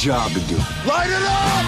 job to do. Light it up!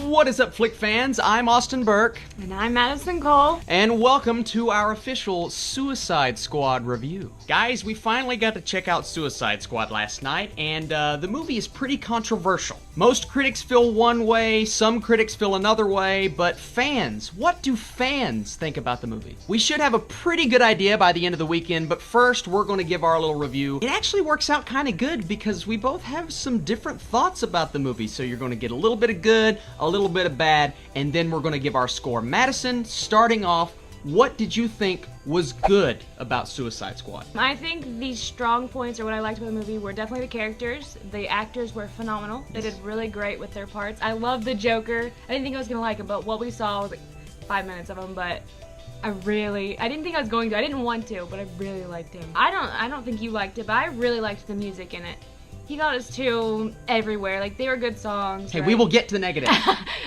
What is up, Flick fans? I'm Austin Burke. And I'm Madison Cole. And welcome to our official Suicide Squad review. Guys, we finally got to check out Suicide Squad last night, and the movie is pretty controversial. Most critics feel one way, some critics feel another way, but fans, what do fans think about the movie? We should have a pretty good idea by the end of the weekend, but first we're going to give our little review. It actually works out kind of good because we both have some different thoughts about the movie, so you're going to get a little bit of good, a little bit of bad, and then we're going to give our score. Madison, starting off, what did you think was good about Suicide Squad? I think the strong points, or what I liked about the movie, were definitely the characters. The actors were phenomenal. They did really great with their parts. I love the Joker. I didn't think I was going to like him, but what we saw was like 5 minutes of him, but I didn't think I was going to. I didn't want to, but I really liked him. I don't think you liked it, but I really liked the music in it. He got us to everywhere. Like, they were good songs. Hey, right? we will get to the negative.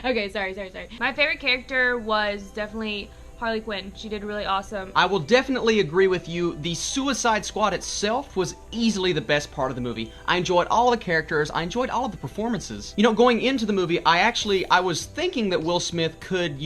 Okay, sorry. My favorite character was definitely Harley Quinn. She did really awesome. I will definitely agree with you. The Suicide Squad itself was easily the best part of the movie. I enjoyed all the characters. I enjoyed all of the performances. You know, going into the movie, I was thinking that Will Smith could,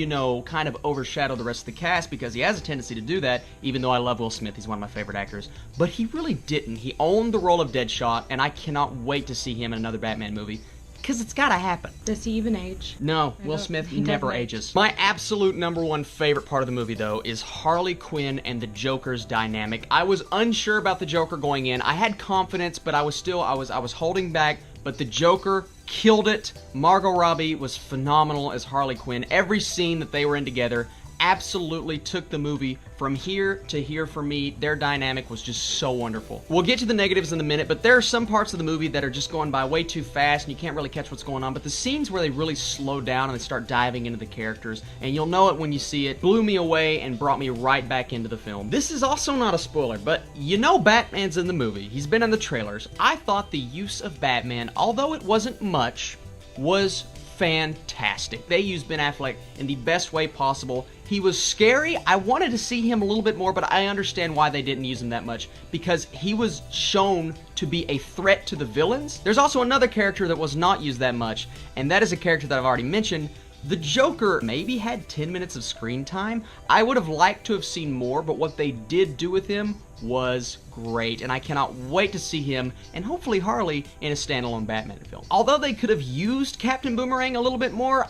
kind of overshadow the rest of the cast because he has a tendency to do that, even though I love Will Smith. He's one of my favorite actors. But he really didn't. He owned the role of Deadshot, and I cannot wait to see him in another Batman movie. Because it's gotta happen. Does he even age? No, Will Smith never ages. My absolute number one favorite part of the movie, though, is Harley Quinn and the Joker's dynamic. I was unsure about the Joker going in. I had confidence, but I was holding back. But the Joker killed it. Margot Robbie was phenomenal as Harley Quinn. Every scene that they were in together absolutely took the movie from here to here for me. Their dynamic was just so wonderful. We'll get to the negatives in a minute, but there are some parts of the movie that are just going by way too fast and you can't really catch what's going on. But the scenes where they really slow down and they start diving into the characters, and you'll know it when you see it, blew me away and brought me right back into the film. This is also not a spoiler, but you know Batman's in the movie. He's been in the trailers. I thought the use of Batman, although it wasn't much, was fantastic. They used Ben Affleck in the best way possible. He was scary. I wanted to see him a little bit more, but I understand why they didn't use him that much, because he was shown to be a threat to the villains. There's also another character that was not used that much, and that is a character that I've already mentioned. The Joker maybe had 10 minutes of screen time. I would have liked to have seen more, but what they did do with him was great, and I cannot wait to see him and hopefully Harley in a standalone Batman film. Although they could have used Captain Boomerang a little bit more,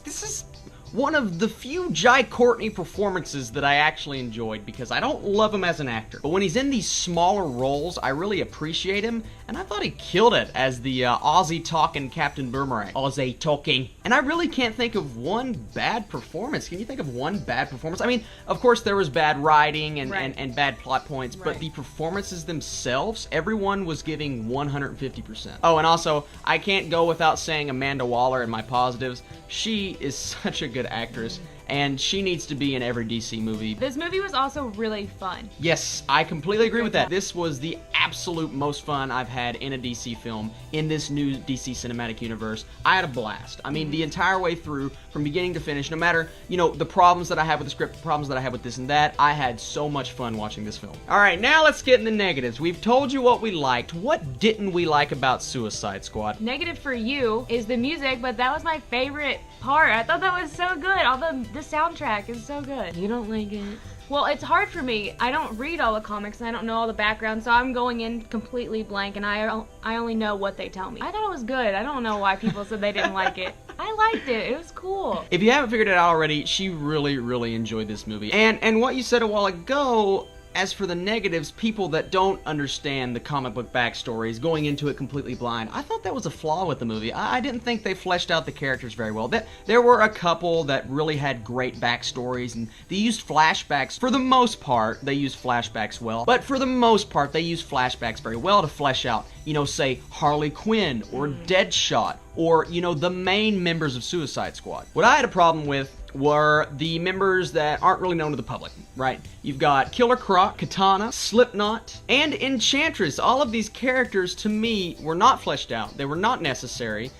this is one of the few Jai Courtney performances that I actually enjoyed, because I don't love him as an actor. But when he's in these smaller roles, I really appreciate him, and I thought he killed it as the Aussie-talking Captain Boomerang. Aussie-talking. And I really can't think of one bad performance. Can you think of one bad performance? I mean, of course there was bad writing and bad plot points, but the performances themselves, everyone was giving 150%. Oh, and also, I can't go without saying Amanda Waller in my positives. She is such a good actress, and she needs to be in every DC movie. This movie was also really fun. Yes, I completely agree with that. This was the absolute most fun I've had in a DC film in this new DC cinematic universe. I had a blast. I mean, the entire way through, from beginning to finish, no matter, the problems that I have with the script, the problems that I have with this and that, I had so much fun watching this film. All right, now let's get in the negatives. We've told you what we liked. What didn't we like about Suicide Squad? Negative for you is the music, but that was my favorite part. I thought that was so good. The soundtrack is so good. You don't like it? Well, it's hard for me. I don't read all the comics and I don't know all the background, so I'm going in completely blank and I only know what they tell me. I thought it was good. I don't know why people said they didn't like it. I liked it. It was cool. If you haven't figured it out already, she really, really enjoyed this movie. And what you said a while ago, as for the negatives, people that don't understand the comic book backstories, going into it completely blind, I thought that was a flaw with the movie. I didn't think they fleshed out the characters very well. There were a couple that really had great backstories, and they used flashbacks. For the most part, they used flashbacks well, but for the most part, they used flashbacks very well to flesh out, say, Harley Quinn, or Deadshot, or, the main members of Suicide Squad. What I had a problem with were the members that aren't really known to the public, right? You've got Killer Croc, Katana, Slipknot, and Enchantress. All of these characters, to me, were not fleshed out. They were not necessary.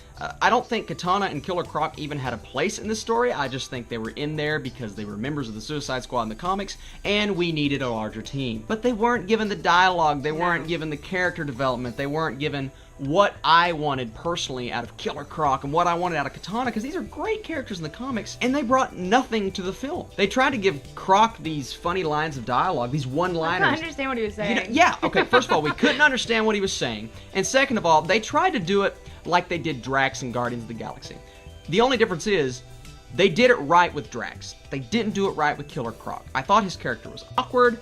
I don't think Katana and Killer Croc even had a place in the story. I just think they were in there because they were members of the Suicide Squad in the comics, and we needed a larger team. But they weren't given the dialogue, they weren't given the character development, they weren't given what I wanted personally out of Killer Croc and what I wanted out of Katana, because these are great characters in the comics, and they brought nothing to the film. They tried to give Croc these funny lines of dialogue, these one-liners. I couldn't understand what he was saying. Yeah, okay, first of all, we couldn't understand what he was saying, and second of all, they tried to do it like they did Drax in Guardians of the Galaxy. The only difference is, they did it right with Drax. They didn't do it right with Killer Croc. I thought his character was awkward.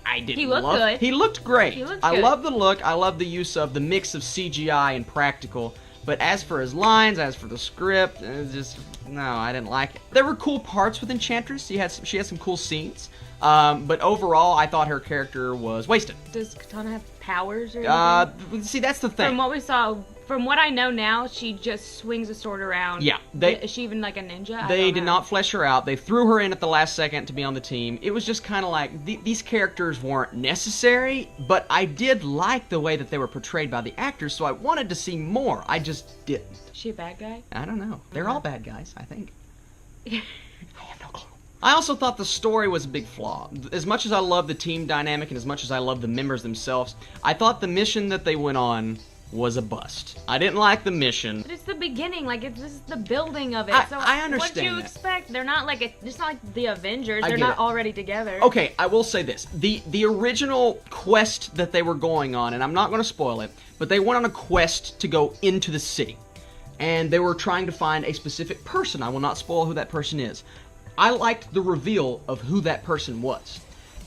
I didn't He looked love good. He looked great. He looked I good. love the look. I love the use of the mix of CGI and practical. But as for his lines, as for the script, no, I didn't like it. There were cool parts with Enchantress. She had some cool scenes. But overall, I thought her character was wasted. Does Katana have powers or anything? See, that's the thing. From what we saw, from what I know now, she just swings a sword around. Yeah, is she even like a ninja? They did not flesh her out. They threw her in at the last second to be on the team. It was just kind of like, these characters weren't necessary, but I did like the way that they were portrayed by the actors, so I wanted to see more. I just didn't. Is she a bad guy? I don't know. They're all bad guys, I think. I have no clue. I also thought the story was a big flaw. As much as I love the team dynamic and as much as I love the members themselves, I thought the mission that they went on was a bust. I didn't like the mission. But it's the beginning, like this is the building of it. I so understand what do you that. expect? They're not like it's not like the Avengers. I They're get not it. already together. Okay, I will say this. The original quest that they were going on, and I'm not going to spoil it, but they went on a quest to go into the city. And they were trying to find a specific person. I will not spoil who that person is. I liked the reveal of who that person was.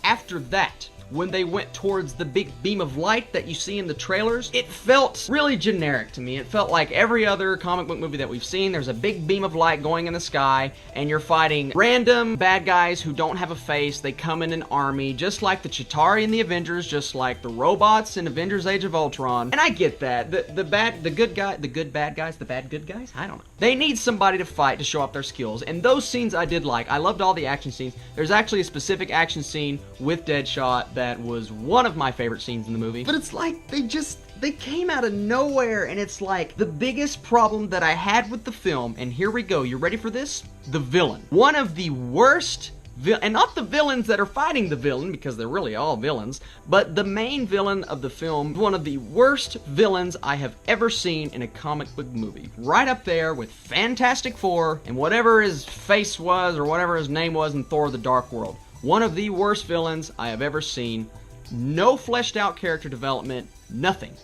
After that, when they went towards the big beam of light that you see in the trailers, it felt really generic to me. It felt like every other comic book movie that we've seen. There's a big beam of light going in the sky, and you're fighting random bad guys who don't have a face. They come in an army, just like the Chitauri in the Avengers, just like the robots in Avengers Age of Ultron. And I get that. The bad good guys? I don't know. They need somebody to fight to show off their skills, and those scenes I did like. I loved all the action scenes. There's actually a specific action scene with Deadshot that was one of my favorite scenes in the movie. But it's like they came out of nowhere, and it's like the biggest problem that I had with the film, and here we go. You ready for this? The villain. One of the worst and not the villains that are fighting the villain, because they're really all villains, but the main villain of the film, one of the worst villains I have ever seen in a comic book movie. Right up there with Fantastic Four and whatever his face was or whatever his name was in Thor: The Dark World. One of the worst villains I have ever seen. No fleshed out character development. Nothing.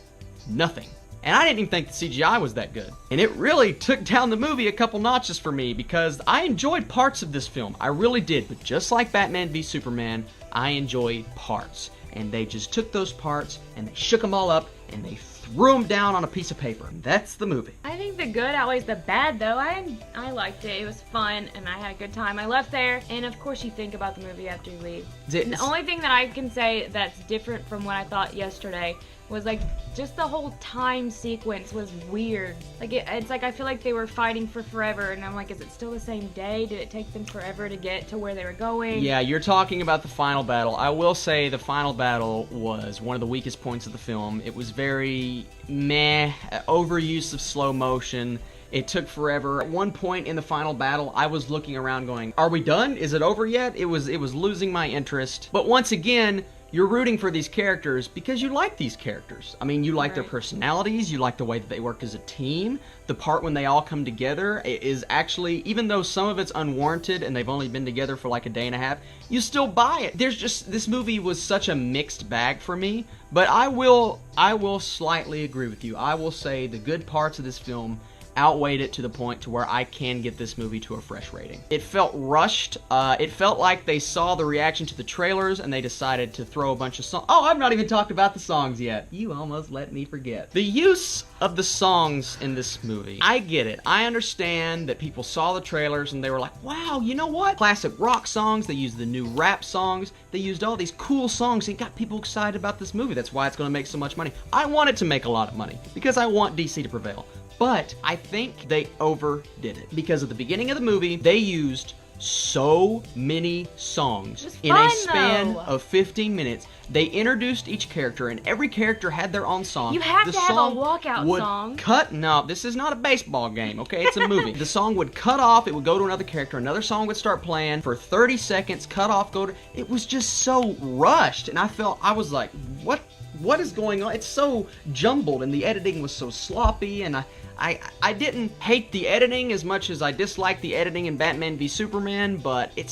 Nothing. And I didn't even think the CGI was that good. And it really took down the movie a couple notches for me, because I enjoyed parts of this film. I really did. But just like Batman v Superman, I enjoy parts. And they just took those parts and they shook them all up and they threw them down on a piece of paper. And that's the movie. I think the good outweighs the bad, though. I liked it. It was fun, and I had a good time. I left there, and of course you think about the movie after you leave. The only thing that I can say that's different from what I thought yesterday was like just the whole time sequence was weird. Like it's like I feel like they were fighting for forever, and I'm like, is it still the same day? Did it take them forever to get to where they were going? Yeah, you're talking about the final battle. I will say the final battle was one of the weakest points of the film. It was very meh, overuse of slow motion. It took forever. At one point in the final battle, I was looking around going, are we done? Is it over yet? It was losing my interest. But once again, you're rooting for these characters because you like these characters. I mean, you like their personalities, you like the way that they work as a team. The part when they all come together is actually, even though some of it's unwarranted and they've only been together for like a day and a half, you still buy it. This movie was such a mixed bag for me, but I will slightly agree with you. I will say the good parts of this film outweighed it to the point to where I can get this movie to a fresh rating. It felt rushed. It felt like they saw the reaction to the trailers and they decided to throw a bunch of songs. Oh, I've not even talked about the songs yet. You almost let me forget. The use of the songs in this movie. I get it. I understand that people saw the trailers and they were like, wow, you know what? Classic rock songs. They used the new rap songs. They used all these cool songs and got people excited about this movie. That's why it's going to make so much money. I want it to make a lot of money because I want DC to prevail. But I think they overdid it because at the beginning of the movie, they used so many songs in a span of 15 minutes. They introduced each character, and every character had their own song. You have to have a walkout song. No, this is not a baseball game, okay? It's a movie. The song would cut off, it would go to another character, another song would start playing for 30 seconds, cut off, go to... It was just so rushed, and I was like, what what is going on? It's so jumbled, and the editing was so sloppy, and I didn't hate the editing as much as I disliked the editing in Batman v Superman, but it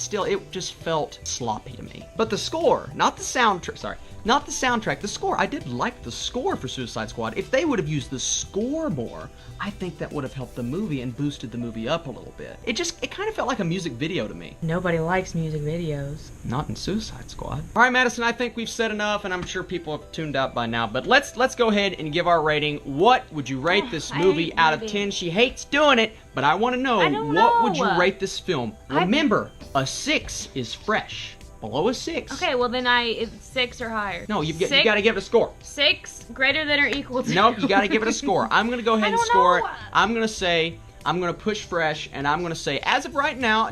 just felt sloppy to me. But the score, not the soundtrack, the score. I did like the score for Suicide Squad. If they would have used the score more, I think that would have helped the movie and boosted the movie up a little bit. It kind of felt like a music video to me. Nobody likes music videos. Not in Suicide Squad. All right, Madison, I think we've said enough, and I'm sure people have tuned out by now, but let's go ahead and give our rating. What would you rate this movie out of 10? She hates doing it, but I want to know, what would you rate this film? Remember, a 6 is fresh. Below a 6. Okay, well then it's 6 or higher. No, you got to give it a score. 6 greater than or equal to. Nope, you got to give it a score. I'm going to go ahead and score it. I'm going to push fresh, and I'm going to say, as of right now,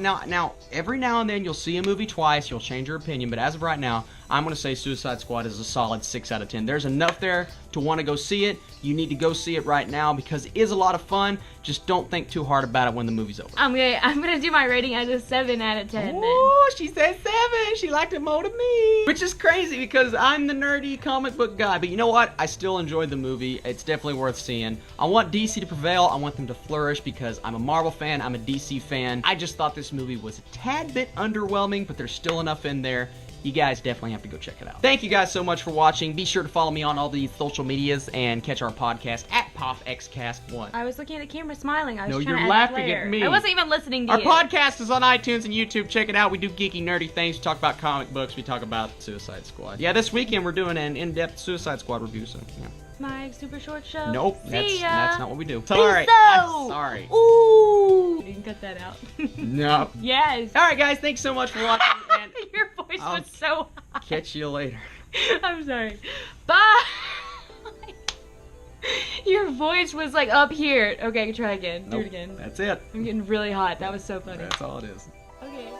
every now and then you'll see a movie twice, you'll change your opinion, but as of right now, I'm going to say Suicide Squad is a solid 6 out of 10. There's enough there to want to go see it. You need to go see it right now because it is a lot of fun. Just don't think too hard about it when the movie's over. I'm gonna do my rating as a 7 out of 10. Oh, she said 7. She liked it more than me. Which is crazy because I'm the nerdy comic book guy. But you know what? I still enjoyed the movie. It's definitely worth seeing. I want DC to prevail. I want them to flourish because I'm a Marvel fan. I'm a DC fan. I just thought this movie was a tad bit underwhelming, but there's still enough in there. You guys definitely have to go check it out. Thank you guys so much for watching. Be sure to follow me on all the social medias and catch our podcast at PopXCast1. I was looking at the camera smiling. I was No, trying you're to laughing at me. I wasn't even listening to Our you. podcast is on iTunes and YouTube. Check it out. We do geeky, nerdy things. We talk about comic books. We talk about Suicide Squad. Yeah, this weekend we're doing an in-depth Suicide Squad review, so yeah. My super short show. Nope, See that's ya. not what we do. Peace Sorry. out. I'm sorry. Ooh. You can cut that out. No. Yes. All right, guys. Thanks so much for watching. And Your voice I'll was so high. catch you later. I'm sorry. Bye. Your voice was like up here. Okay, try again. Do Nope, it again. That's it. I'm getting really hot. That was so funny. That's all it is. Okay.